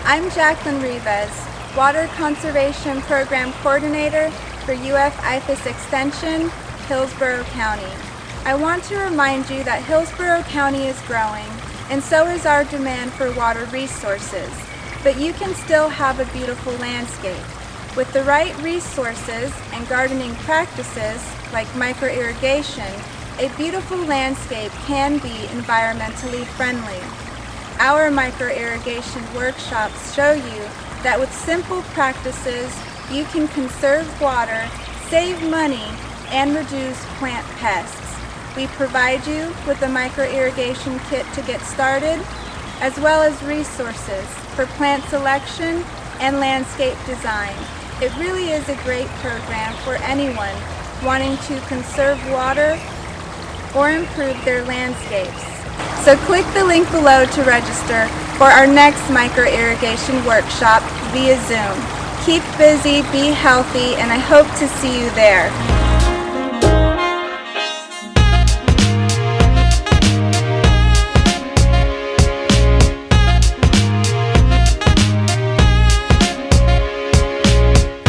I'm Jacqueline Rivas, Water Conservation Program Coordinator for UF IFAS Extension, Hillsborough County. I want to remind you that Hillsborough County is growing, and so is our demand for water resources, but you can still have a beautiful landscape. With the right resources and gardening practices like microirrigation, a beautiful landscape can be environmentally friendly. Our microirrigation workshops show you that with simple practices, you can conserve water, save money, and reduce plant pests. We provide you with a microirrigation kit to get started, as well as resources for plant selection and landscape design. It really is a great program for anyone wanting to conserve water or improve their landscapes. So click the link below to register for our next microirrigation workshop via Zoom. Keep busy, be healthy, and I hope to see you there.